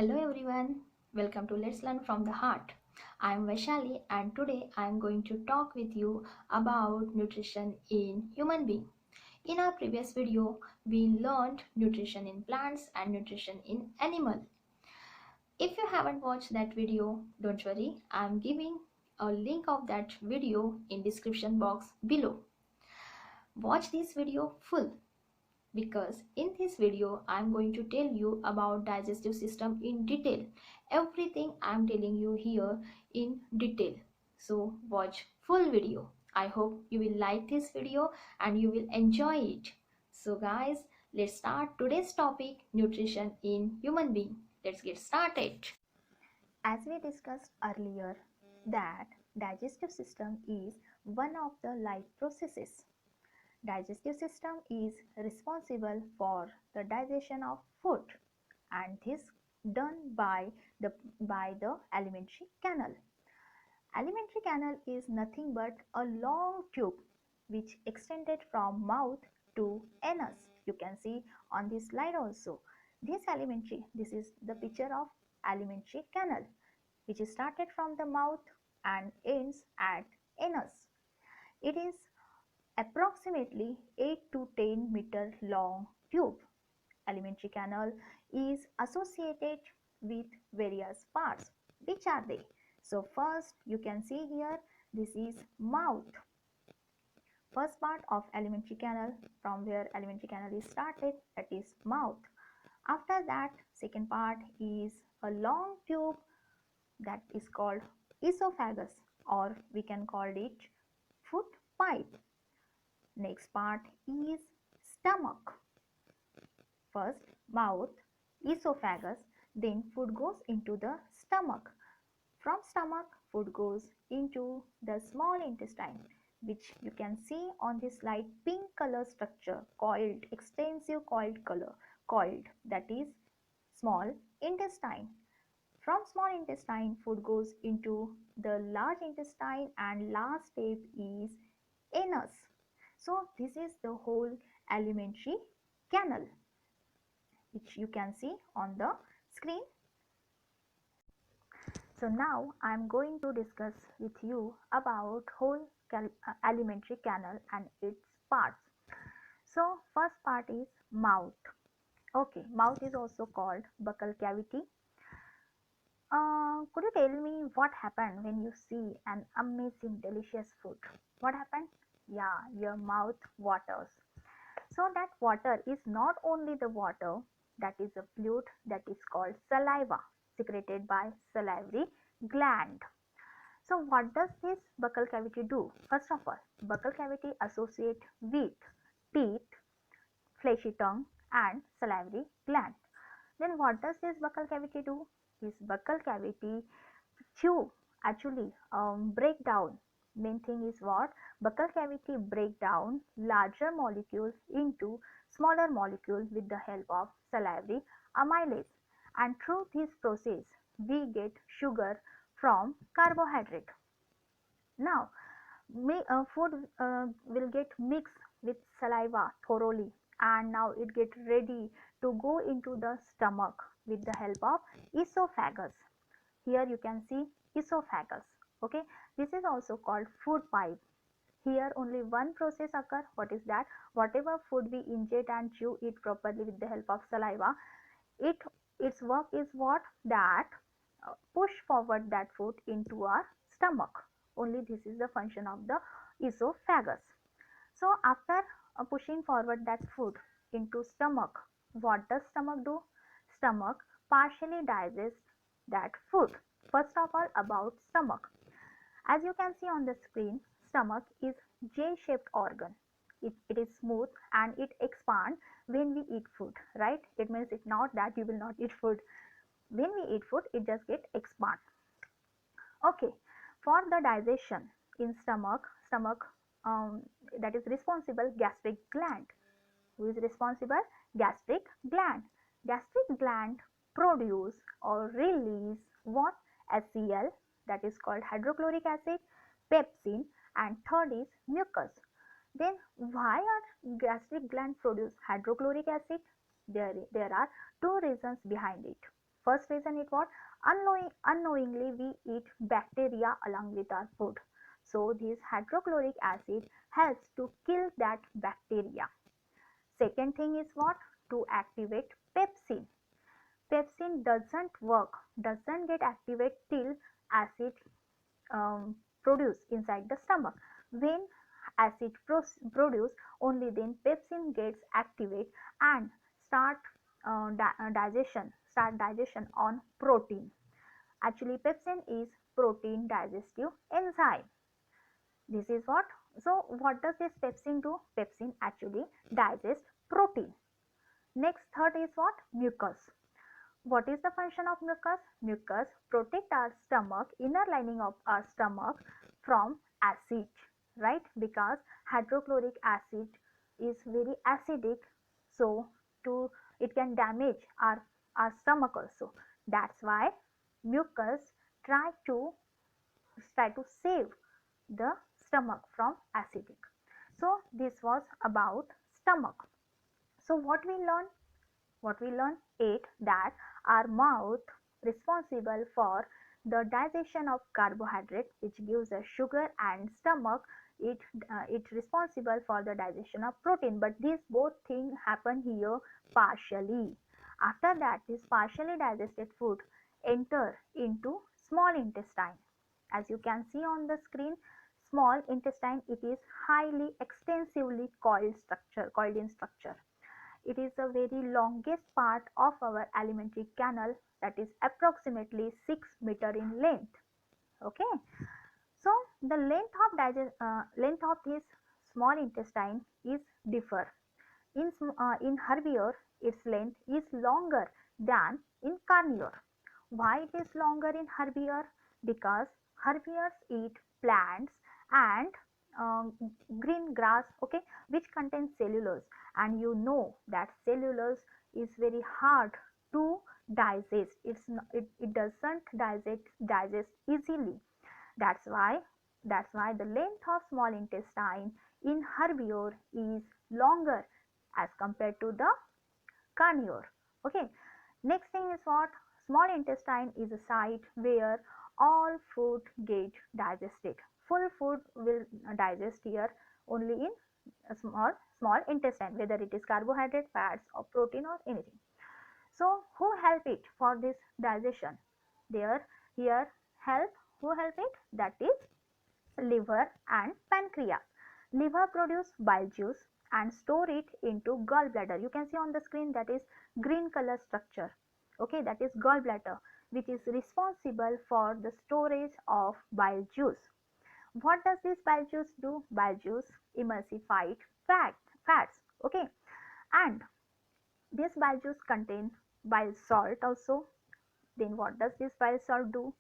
Hello everyone, welcome to Let's Learn from the Heart. I am Vaishali and today I am going to talk with you about nutrition in human being. In our previous video, we learned nutrition in plants and nutrition in animal. If you haven't watched that video, don't worry, I am giving a link of that video in description box below. Watch this video full because in this video I'm going to tell you about digestive system in detail. Everything I'm telling you here in detail, so watch full video. I hope you will like this video and you will enjoy it. So guys, let's start today's topic, nutrition in human being. Let's get started. As we discussed earlier that digestive system is one of the life processes. Digestive system is responsible for the digestion of food and this done by the alimentary canal. Alimentary canal is nothing but a long tube which extended from mouth to anus. You can see on this slide also. This is the picture of alimentary canal which is started from the mouth and ends at anus. It is approximately 8 to 10 meter long tube. Alimentary canal is associated with various parts. Which are they? So first you can see here, this is mouth. First part of alimentary canal, from where alimentary canal is started, that is mouth. After that, second part is a long tube that is called oesophagous, or we can call it food pipe. Next part is stomach. First mouth, esophagus, then food goes into the stomach. From stomach, food goes into the small intestine, which you can see on this slide, pink color structure, coiled, extensive coiled, that is small intestine. From small intestine, food goes into the large intestine and last step is anus. So this is the whole alimentary canal which you can see on the screen. So now I am going to discuss with you about whole alimentary canal and its parts. So first part is mouth. Okay, mouth is also called buccal cavity. Could you tell me what happened when you see an amazing delicious food? What happened? Yeah, your mouth waters. So that water is not only the water, that is a fluid that is called saliva, secreted by salivary gland. So what does this buccal cavity do? First of all, buccal cavity associate with teeth, fleshy tongue and salivary gland. Then what does this buccal cavity do? This buccal cavity actually break down. Main thing is what? Buccal cavity break down larger molecules into smaller molecules with the help of salivary amylase, and through this process we get sugar from carbohydrate. Now food will get mixed with saliva thoroughly and now it get ready to go into the stomach with the help of esophagus. Here you can see esophagus. Okay, this is also called food pipe. Here only one process occur. What is that? Whatever food we ingest and chew it properly with the help of saliva, its work is what? That push forward that food into our stomach. Only this is the function of the esophagus. So after pushing forward that food into stomach, what does stomach do? Stomach partially digests that food. First of all, about stomach. As you can see on the screen, stomach is J-shaped organ. It is smooth and it expands when we eat food, right? It means it's not that you will not eat food. When we eat food, it just get expand. Okay, for the digestion in stomach that is responsible gastric gland. Who is responsible? Gastric gland. Gastric gland produce or release what? HCl, that is called hydrochloric acid, pepsin, and third is mucus. Then why are gastric gland produce hydrochloric acid? There are two reasons behind it. First reason is what? Unknowingly we eat bacteria along with our food. So this hydrochloric acid helps to kill that bacteria. Second thing is what? To activate pepsin. Pepsin doesn't work, doesn't get activated till acid produced inside the stomach. When acid produced, only then pepsin gets activated and start digestion on protein. Actually, pepsin is protein digestive enzyme. This is what? So, what does this pepsin do? Pepsin actually digests protein. Next, third is what? Mucus. What is the function of mucus? Mucus protect our stomach, inner lining of our stomach from acid, right? Because hydrochloric acid is very acidic, so to it can damage our stomach also. That's why mucus try to save the stomach from acidic. So this was about stomach. So what we learn 8 that our mouth responsible for the digestion of carbohydrate, which gives us sugar, and stomach it responsible for the digestion of protein, but these both things happen here partially. After that, this partially digested food enter into small intestine. As you can see on the screen, small intestine, it is highly extensively coiled in structure. It is the very longest part of our alimentary canal, that is approximately 6 meter in length. Okay, so the length of this small intestine is differ. In herbivore, its length is longer than in carnivore. Why it is longer in herbivore? Because herbivores eat plants and um, green grass, okay, which contains cellulose, and you know that cellulose is very hard to digest. It doesn't digest easily. That's why that's why the length of small intestine in herbivore is longer as compared to the carnivore. Okay, next thing is what? Small intestine is a site where all food get digested. Full food will digest here only in a small intestine, whether it is carbohydrate, fats, or protein, or anything. So who help it for this digestion? There here help who help it? That is liver and pancreas. Liver produce bile juice and store it into gallbladder. You can see on the screen that is green color structure. Okay, that is gallbladder, which is responsible for the storage of bile juice. What does this bile juice do? Bile juice emulsified fats. Okay, and this bile juice contain bile salt also. Then what does this bile salt do?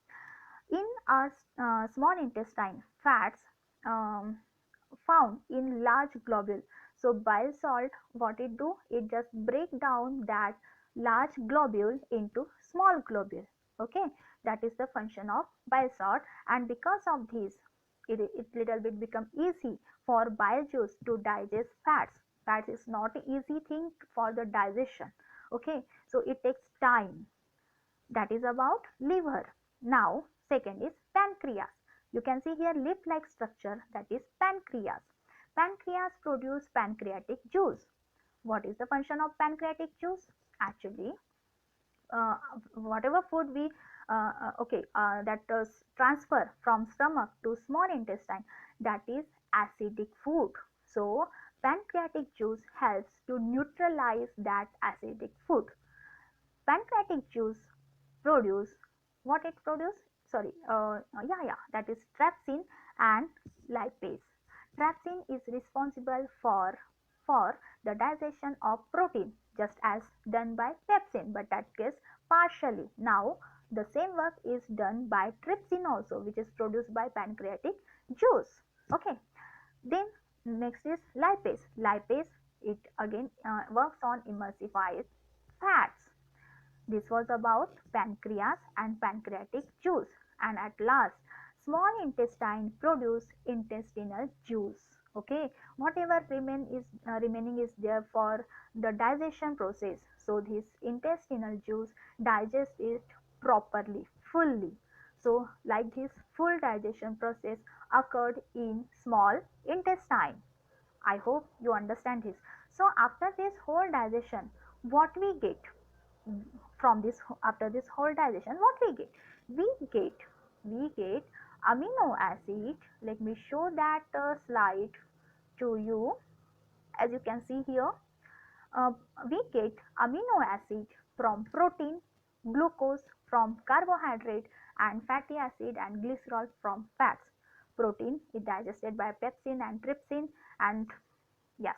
In our small intestine, fats um, found in large globule. So bile salt, what it do? It just break down that large globule into small globule. Okay, that is the function of bile salt, and because of this, it little bit become easy for bile juice to digest fats. Fats is not an easy thing for the digestion. Okay, so it takes time. That is about liver. Now, second is pancreas. You can see here lip-like structure, that is pancreas. Pancreas produce pancreatic juice. What is the function of pancreatic juice? Actually, uh, whatever food we that transfer from stomach to small intestine, that is acidic food. So pancreatic juice helps to neutralize that acidic food. Pancreatic juice produce what it produce? Sorry, that is trypsin and lipase. Trypsin is responsible for the digestion of protein, just as done by pepsin, but that is partially. Now the same work is done by trypsin also, which is produced by pancreatic juice. Okay, then next is lipase. Lipase, it again works on emulsified fats. This was about pancreas and pancreatic juice. And at last, small intestine produce intestinal juice. Okay, whatever remaining is there for the digestion process. So this intestinal juice digest it properly, fully. So like this full digestion process occurred in small intestine. I hope you understand this. So after this whole digestion, what we get from this, after this whole digestion, what we get? We get we get amino acid. Let me show that slide to you. As you can see here, uh, we get amino acid from protein, glucose from carbohydrate, and fatty acid and glycerol from fats. Protein is digested by pepsin and trypsin, and yes,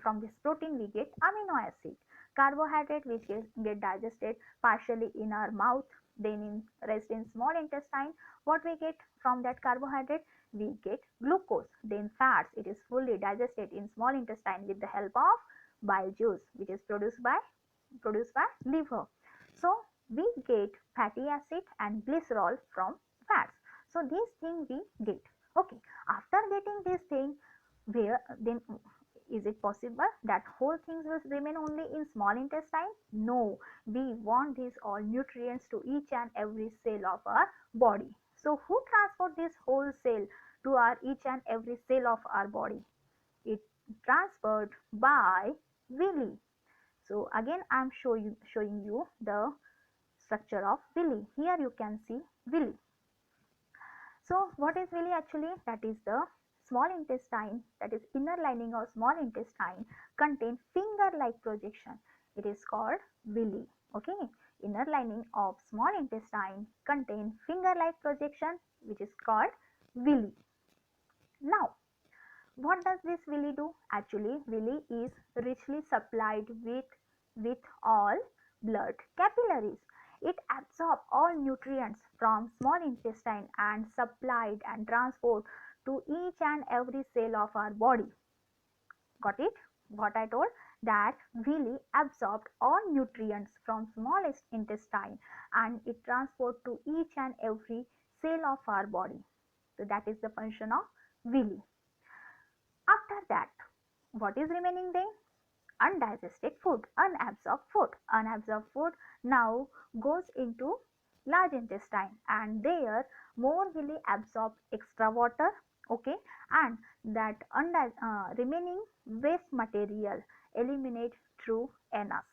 from this protein we get amino acid. Carbohydrate which get digested partially in our mouth, then in rest in small intestine. What we get from that carbohydrate? We get glucose. Then fats, it is fully digested in small intestine with the help of bile juice, which is produced by liver. So we get fatty acid and glycerol from fats. So this thing we get. Okay, after getting this thing, where then is it possible that whole things will remain only in small intestine? No, we want these all nutrients to each and every cell of our body. So who transport this whole cell to our each and every cell of our body? It transferred by villi. So again I am showing you the structure of villi. Here you can see villi. So what is villi actually? That is the small intestine, that is inner lining of small intestine contain finger-like projection. It is called villi. Okay, inner lining of small intestine contain finger-like projection, which is called villi. Now, what does this villi do? Actually, villi is richly supplied with all blood capillaries. It absorbs all nutrients from small intestine and supplied and transport to each and every cell of our body. Got it? What I told? That villi absorbed all nutrients from smallest intestine and it transport to each and every cell of our body. So that is the function of villi. After that, what is remaining then? Undigested food, unabsorbed food. Unabsorbed food now goes into large intestine and there more will absorb extra water. Okay, and that remaining waste material eliminate through anus.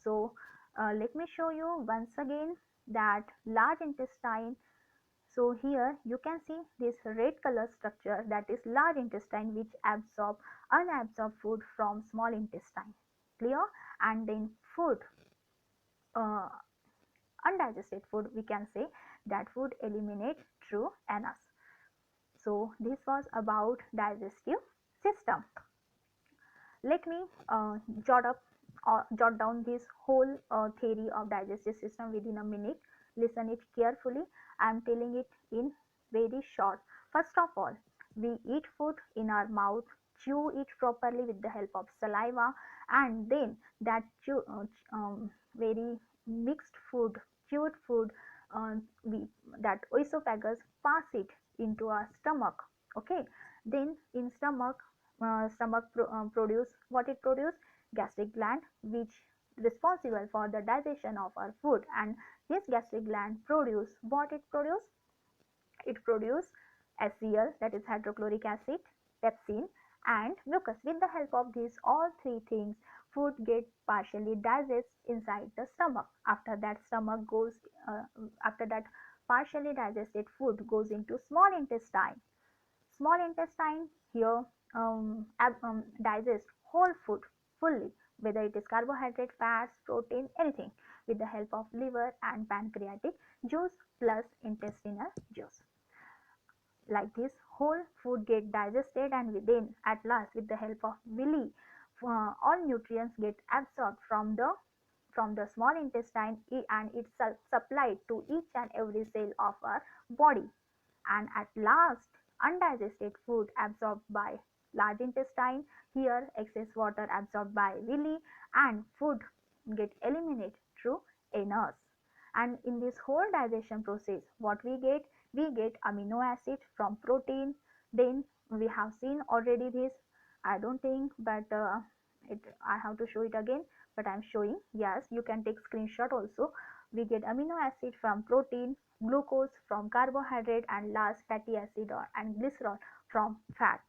So let me show you once again that large intestine. So here you can see this red color structure, that is large intestine, which absorb unabsorbed food from small intestine. Clear? And then food, uh, undigested food, we can say that food eliminate through anus. So this was about digestive system. Let me jot down this whole theory of digestive system within a minute. Listen it carefully. I am telling it in very short. First of all, we eat food in our mouth, chew it properly with the help of saliva, and then that very mixed food, chewed food, we that oesophagous pass it into our stomach. Okay, then in stomach produce what it produce? Gastric gland, which responsible for the digestion of our food, and this gastric gland produce what it produce? It produce HCl, that is hydrochloric acid, pepsin, and mucus. With the help of these all three things, food get partially digest inside the stomach. After that partially digested food goes into small intestine. Small intestine here digest whole food fully, whether it is carbohydrate, fats, protein, anything, with the help of liver and pancreatic juice plus intestinal juice. Like this, whole food get digested, and within at last with the help of villi, all nutrients get absorbed from the small intestine and it's supplied to each and every cell of our body. And at last, undigested food absorbed by large intestine, here excess water absorbed by villi, and food get eliminated through anus. And in this whole digestion process, what we get? We get amino acid from protein, then we have seen already this. I don't think, but I have to show it again, but I'm showing. Yes, you can take screenshot also. We get amino acid from protein, glucose from carbohydrate, and last fatty acid and glycerol from fats.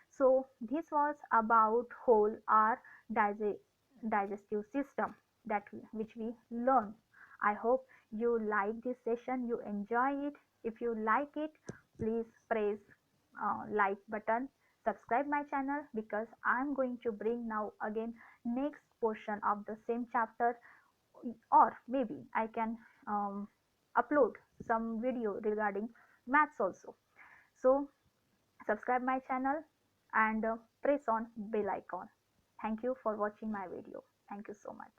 So this was about whole our digestive system that which we learned. I hope you like this session, you enjoy it. If you like it, please press like button, subscribe my channel, because I'm going to bring now again next portion of the same chapter, or maybe I can upload some video regarding maths also. So subscribe my channel and press on bell icon. Thank you for watching my video. Thank you so much.